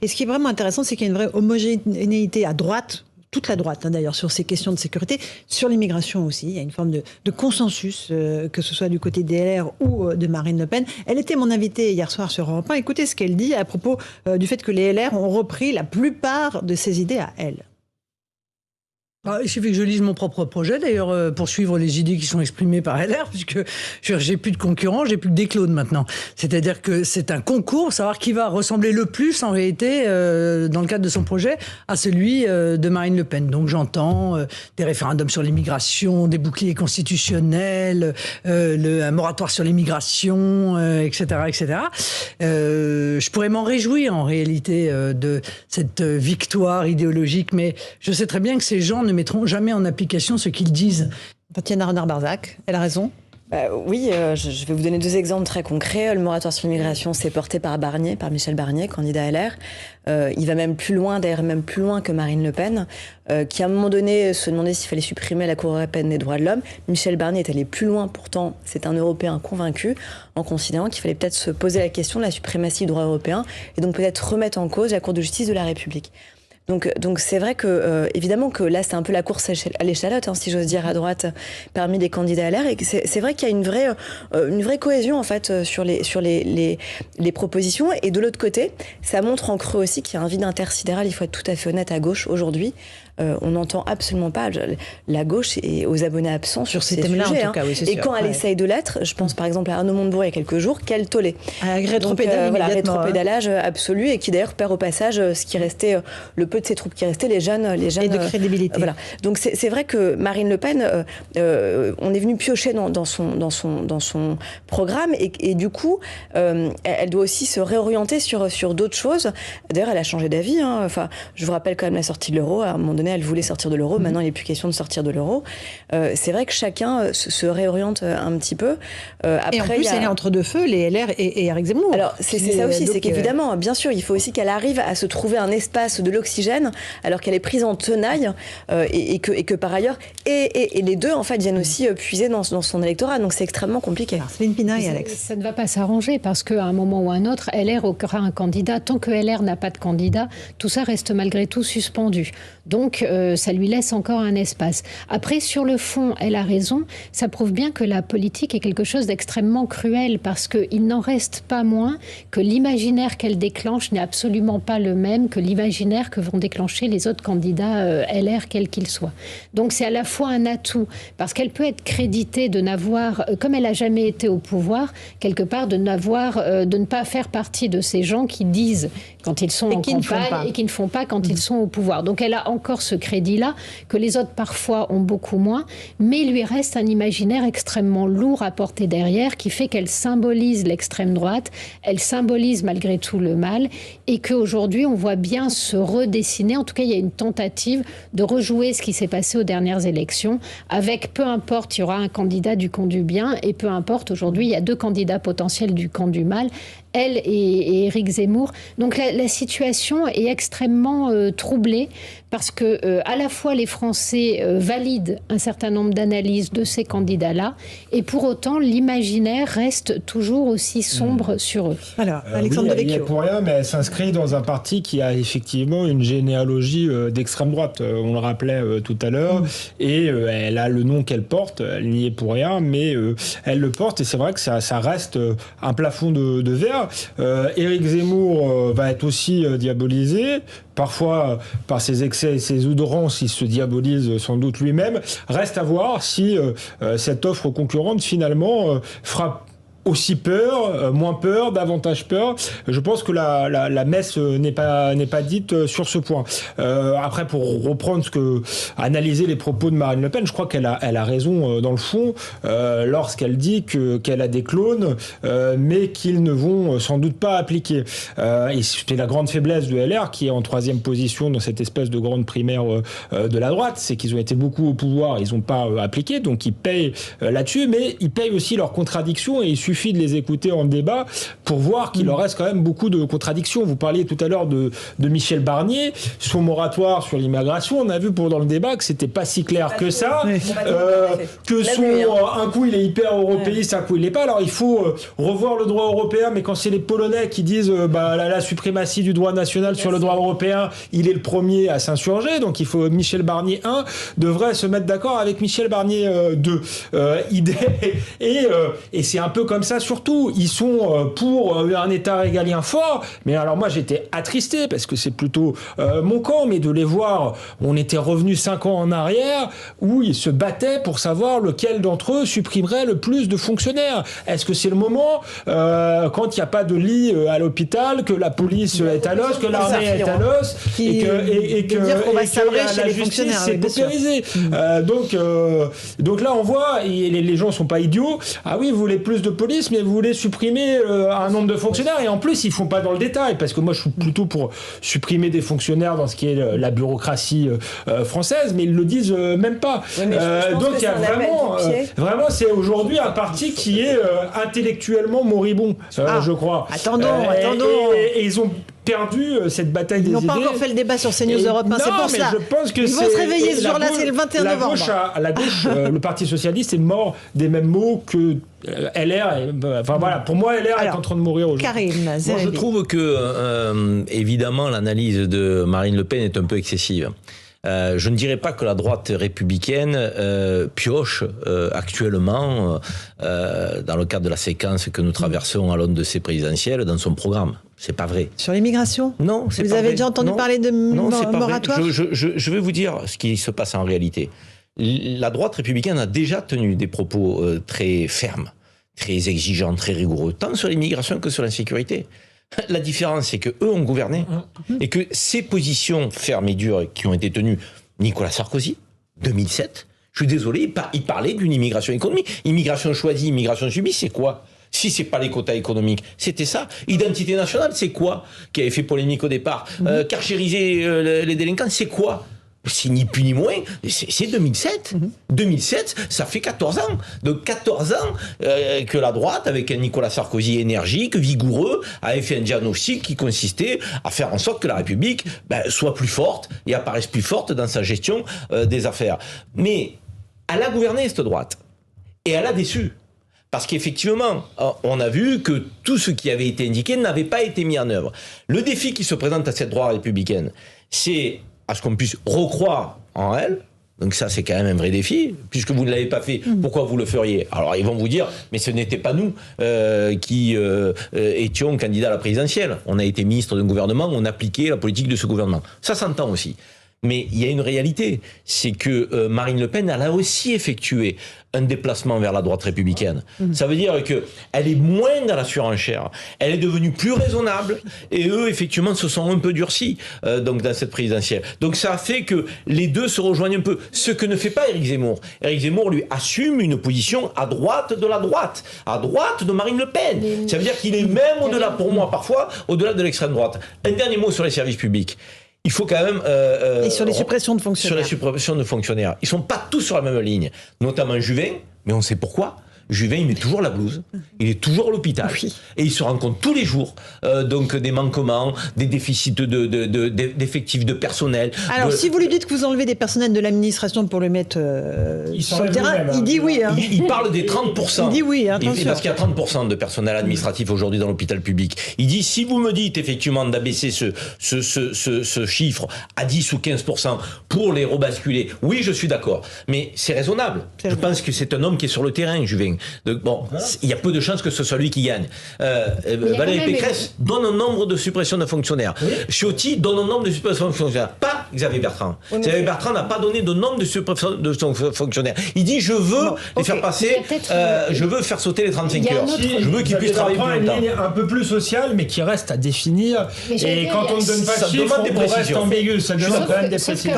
Et ce qui est vraiment intéressant, c'est qu'il y a une vraie homogénéité à droite, toute la droite d'ailleurs, sur ces questions de sécurité, sur l'immigration aussi. Il y a une forme de consensus, que ce soit du côté des LR ou de Marine Le Pen. Elle était mon invitée hier soir sur Europe 1. Écoutez ce qu'elle dit à propos du fait que les LR ont repris la plupart de ses idées à elle. Il suffit que je lise mon propre projet, d'ailleurs, pour suivre les idées qui sont exprimées par LR, puisque j'ai plus de concurrents, j'ai plus que des clones maintenant. C'est-à-dire que c'est un concours pour savoir qui va ressembler le plus, en réalité, dans le cadre de son projet, à celui de Marine Le Pen. Donc j'entends des référendums sur l'immigration, des boucliers constitutionnels, un moratoire sur l'immigration, etc., etc. Je pourrais m'en réjouir, en réalité, de cette victoire idéologique, mais je sais très bien que ces gens ne mettront jamais en application ce qu'ils disent. Tatiana Renard-Barzac, elle a raison. Oui, je vais vous donner 2 exemples très concrets. Le moratoire sur l'immigration, c'est porté par Michel Barnier, candidat LR. Il va même plus loin, d'ailleurs même plus loin que Marine Le Pen, qui à un moment donné se demandait s'il fallait supprimer la Cour européenne des droits de l'homme. Michel Barnier est allé plus loin, pourtant c'est un Européen convaincu, en considérant qu'il fallait peut-être se poser la question de la suprématie du droit européen et donc peut-être remettre en cause la Cour de justice de la République. Donc c'est vrai que évidemment que là c'est un peu la course à l'échalote, si j'ose dire, à droite parmi les candidats LR, et que c'est vrai qu'il y a une vraie cohésion en fait sur les propositions, et de l'autre côté ça montre en creux aussi qu'il y a un vide intersidéral, il faut être tout à fait honnête, à gauche aujourd'hui. On n'entend absolument pas la gauche et aux abonnés absents sur ces thèmes-là, sujets. en tout cas, oui, c'est et sûr, quand elle essaye de l'être, je pense par exemple à Arnaud Montebourg il y a quelques jours, quel tollé. Un rétropédalage absolu, et qui d'ailleurs perd au passage ce qui restait, le peu de ses troupes qui restaient, les jeunes et de crédibilité. Voilà. Donc c'est vrai que Marine Le Pen, on est venu piocher dans son programme, et du coup, elle doit aussi se réorienter sur d'autres choses. D'ailleurs, elle a changé d'avis. Enfin, je vous rappelle quand même la sortie de l'euro. À un moment donné, elle voulait sortir de l'euro. Maintenant, il n'est plus question de sortir de l'euro. C'est vrai que chacun se réoriente un petit peu. Après, et en plus, elle est entre deux feux, les LR et Éric Zemmour. Alors, c'est ça aussi, c'est qu'évidemment, bien sûr, il faut aussi qu'elle arrive à se trouver un espace de l'oxygène, alors qu'elle est prise en tenaille, et que par ailleurs, et les deux, en fait, viennent aussi puiser dans son électorat. Donc, c'est extrêmement compliqué. Céline Pinaille, Alex. Ça ne va pas s'arranger, parce qu'à un moment ou à un autre, LR aura un candidat. Tant que LR n'a pas de candidat, tout ça reste malgré tout suspendu. Donc, ça lui laisse encore un espace. Après, sur le fond, elle a raison. Ça prouve bien que la politique est quelque chose d'extrêmement cruel, parce qu'il n'en reste pas moins que l'imaginaire qu'elle déclenche n'est absolument pas le même que l'imaginaire que vont déclencher les autres candidats LR, quels qu'ils soient. Donc, c'est à la fois un atout, parce qu'elle peut être créditée de n'avoir, comme elle n'a jamais été au pouvoir, quelque part de ne pas faire partie de ces gens qui disent quand ils sont en campagne et qui ne font pas quand ils sont au pouvoir. Donc elle a encore ce crédit-là que les autres parfois ont beaucoup moins, mais il lui reste un imaginaire extrêmement lourd à porter derrière, qui fait qu'elle symbolise l'extrême droite, elle symbolise malgré tout le mal, et qu'aujourd'hui on voit bien se redessiner, en tout cas il y a une tentative de rejouer ce qui s'est passé aux dernières élections, avec peu importe, il y aura un candidat du camp du bien, et peu importe, aujourd'hui il y a 2 candidats potentiels du camp du mal, elle et Éric Zemmour. Donc la situation est extrêmement troublée, parce que à la fois les Français valident un certain nombre d'analyses de ces candidats-là, et pour autant l'imaginaire reste toujours aussi sombre sur eux. Alors, Alexandre Devecchio. Elle n'y est pour rien, mais elle s'inscrit dans un parti qui a effectivement une généalogie d'extrême droite. On le rappelait tout à l'heure, et elle a le nom qu'elle porte. Elle n'y est pour rien, mais elle le porte, et c'est vrai que ça reste un plafond de verre. Éric Zemmour va être aussi diabolisé, parfois par ses excès et ses oudrances, il se diabolise sans doute lui-même. Reste à voir si cette offre concurrente finalement fera aussi peur, moins peur, davantage peur. Je pense que la messe n'est pas dite sur ce point. Après, pour reprendre analyser les propos de Marine Le Pen, je crois qu'elle a raison dans le fond lorsqu'elle dit qu'elle a des clones, mais qu'ils ne vont sans doute pas appliquer. Et c'est la grande faiblesse de LR, qui est en 3e position dans cette espèce de grande primaire de la droite, c'est qu'ils ont été beaucoup au pouvoir, ils n'ont pas appliqué, donc ils payent là-dessus, mais ils payent aussi leurs contradictions, et il suffit suffit de les écouter en débat pour voir qu'il leur reste quand même beaucoup de contradictions. Vous parliez tout à l'heure de Michel Barnier, son moratoire sur l'immigration. On a vu pendant le débat que c'était pas si clair que ça, un coup il est hyper européiste, un coup il l'est pas. Alors il faut revoir le droit européen, mais quand c'est les Polonais qui disent la suprématie du droit national sur le droit européen, il est le premier à s'insurger. Donc il faut Michel Barnier 1 devrait se mettre d'accord avec Michel Barnier 2. Et c'est un peu comme ça surtout. Ils sont pour un État régalien fort, mais alors moi j'étais attristé parce que c'est plutôt mon camp, mais de les voir, on était revenu 5 ans en arrière où ils se battaient pour savoir lequel d'entre eux supprimerait le plus de fonctionnaires. Est-ce que c'est le moment, quand il n'y a pas de lit à l'hopital, que la police est à l'os, que l'armée est à l'os, et que la justice s'est paupérisée. Donc là on voit, et les gens sont pas idiots. Ah oui, vous voulez plus de police, mais vous voulez supprimer un nombre de fonctionnaires, et en plus ils font pas dans le détail, parce que moi je suis plutôt pour supprimer des fonctionnaires dans ce qui est la bureaucratie française, mais ils le disent même pas. Oui, donc il y a vraiment c'est aujourd'hui un parti qui est intellectuellement moribond, je crois. Attendons. Et ils ont perdu cette bataille des idées. Ils n'ont pas encore fait le débat sur CNews Europe 1, c'est pour ça. Je pense que ils vont se réveiller ce jour-là, c'est le 21 novembre. La gauche, le Parti Socialiste est mort des mêmes mots que LR. Voilà, pour moi, LR est en train de mourir aujourd'hui. Karim, moi, je trouve que, évidemment, l'analyse de Marine Le Pen est un peu excessive. Je ne dirais pas que la droite républicaine pioche actuellement, dans le cadre de la séquence que nous traversons à l'aune de ces présidentielles, dans son programme. C'est pas vrai. Sur l'immigration ? Non, c'est pas vrai. Vous avez déjà entendu parler de moratoire ? Je vais vous dire ce qui se passe en réalité. La droite républicaine a déjà tenu des propos très fermes, très exigeants, très rigoureux, tant sur l'immigration que sur l'insécurité. La différence, c'est que eux ont gouverné et que ces positions fermes et dures qui ont été tenues, Nicolas Sarkozy, 2007, je suis désolé, il parlait d'une immigration économique. Immigration choisie, immigration subie, c'est quoi ? Si c'est pas les quotas économiques, c'était ça. Identité nationale, c'est quoi ? Qui avait fait polémique au départ. Carchériser les délinquants, c'est quoi ? C'est ni plus ni moins, c'est 2007. 2007, ça fait 14 ans. Donc 14 ans que la droite, avec un Nicolas Sarkozy énergique, vigoureux, avait fait un diagnostic qui consistait à faire en sorte que la République soit plus forte et apparaisse plus forte dans sa gestion des affaires. Mais elle a gouverné, cette droite. Et elle a déçu. Parce qu'effectivement, on a vu que tout ce qui avait été indiqué n'avait pas été mis en œuvre. Le défi qui se présente à cette droite républicaine, c'est à ce qu'on puisse recroire en elle. Donc ça, c'est quand même un vrai défi. Puisque vous ne l'avez pas fait, pourquoi vous le feriez ? Alors, ils vont vous dire, mais ce n'était pas nous qui étions candidats à la présidentielle. On a été ministre d'un gouvernement, on appliquait la politique de ce gouvernement. Ça s'entend aussi. Mais il y a une réalité, c'est que Marine Le Pen, elle a aussi effectué un déplacement vers la droite républicaine. Ça veut dire qu'elle est moins dans la surenchère, elle est devenue plus raisonnable, et eux, effectivement, se sont un peu durcis donc dans cette présidentielle. Donc ça a fait que les deux se rejoignent un peu. Ce que ne fait pas Éric Zemmour. Éric Zemmour, lui, assume une position à droite de la droite, à droite de Marine Le Pen. Ça veut dire qu'il est même au-delà, pour moi, parfois, au-delà de l'extrême droite. Un dernier mot sur les services publics. Il faut quand même... et sur les suppressions de fonctionnaires. Sur les suppressions de fonctionnaires. Ils ne sont pas tous sur la même ligne. Notamment Juvin, mais on sait pourquoi. Juvin, il met toujours la blouse, il est toujours à l'hôpital, et il se rend compte tous les jours donc des manquements, des déficits d'effectifs de personnel. Alors, si vous lui dites que vous enlevez des personnels de l'administration pour le mettre sur le terrain, il dit oui. Hein. Il parle des 30%. Il dit oui, attention. Parce qu'il y a 30% de personnel administratif aujourd'hui dans l'hôpital public. Il dit, si vous me dites effectivement d'abaisser ce chiffre à 10 ou 15% pour les rebasculer, oui, je suis d'accord. Mais c'est raisonnable. Je pense que c'est un homme qui est sur le terrain, Juvin. Donc, bon, il y a peu de chances que ce soit lui qui gagne. Valérie Pécresse donne un nombre de suppressions de fonctionnaires. Ciotti donne un nombre de suppressions de fonctionnaires. Pas Xavier Bertrand. Xavier Bertrand n'a pas donné de nombre de suppressions de fonctionnaires. Il dit, je veux les faire passer, je veux faire sauter les 35 heures. Je veux qu'ils puissent travailler plus longtemps. Une ligne un peu plus sociale, mais qui reste à définir. Et quand on ne donne pas de chiffres, on reste ambigu. Ça demande quand même des précisions.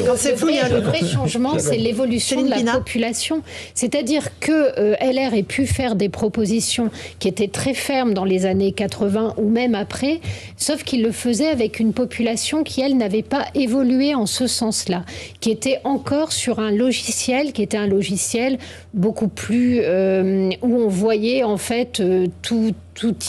Quand c'est flou, il y a le vrai changement, c'est l'évolution de la population. C'est-à-dire que LR ait pu faire des propositions qui étaient très fermes dans les années 80 ou même après, sauf qu'il le faisait avec une population qui, elle, n'avait pas pas évolué en ce sens-là, qui était encore sur un logiciel qui était un logiciel beaucoup plus où on voyait en fait tout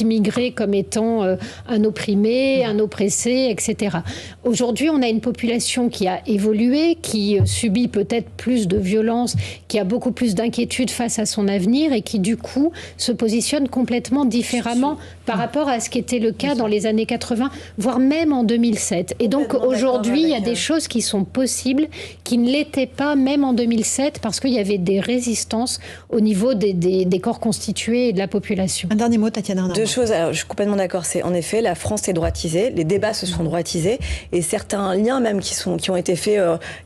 immigré comme étant un opprimé, un oppressé, etc. Aujourd'hui, on a une population qui a évolué, qui subit peut-être plus de violence, qui a beaucoup plus d'inquiétude face à son avenir et qui, du coup, se positionne complètement différemment par rapport à ce qui était le cas dans les années 80, voire même en 2007. Et donc, aujourd'hui, il y a des choses qui sont possibles, qui ne l'étaient pas même en 2007, parce qu'il y avait des résistances au niveau des corps constitués et de la population. Un dernier mot, Tatiana. Deux choses, alors, je suis complètement d'accord, c'est en effet, la France est droitisée, les débats se sont droitisés, et certains liens même qui ont été faits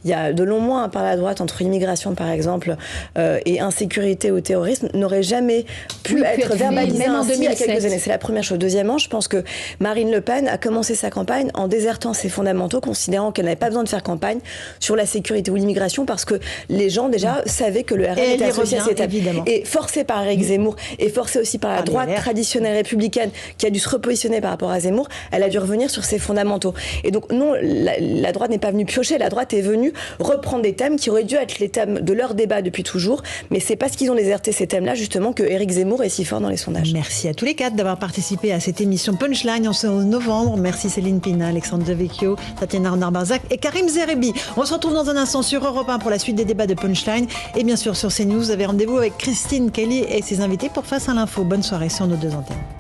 il y a de longs mois par la droite, entre immigration par exemple, et insécurité ou terrorisme, n'auraient jamais pu être verbalisés même ainsi il y a quelques années. C'est la première chose. Deuxièmement, je pense que Marine Le Pen a commencé sa campagne en désertant ses fondamentaux, considérant qu'elle n'avait pas besoin de faire campagne sur la sécurité ou l'immigration, parce que les gens déjà savaient que le RN était associé à cette étape. Et forcé par Éric Zemmour, et forcé aussi par la droite traditionnelle républicaine qui a dû se repositionner par rapport à Zemmour, elle a dû revenir sur ses fondamentaux. Et donc non, la droite n'est pas venue piocher, la droite est venue reprendre des thèmes qui auraient dû être les thèmes de leur débat depuis toujours, mais c'est parce qu'ils ont déserté ces thèmes-là justement que Éric Zemmour est si fort dans les sondages. Merci à tous les quatre d'avoir participé à cette émission Punchline en ce novembre. Merci Céline Pina, Alexandre Devecchio, Tatiana Renard-Barzac et Karim Zerebi. On se retrouve dans un instant sur Europe 1 pour la suite des débats de Punchline et bien sûr sur CNews, vous avez rendez-vous avec Christine Kelly et ses invités pour Face à l'info. Bonne soirée sur nos deux antennes.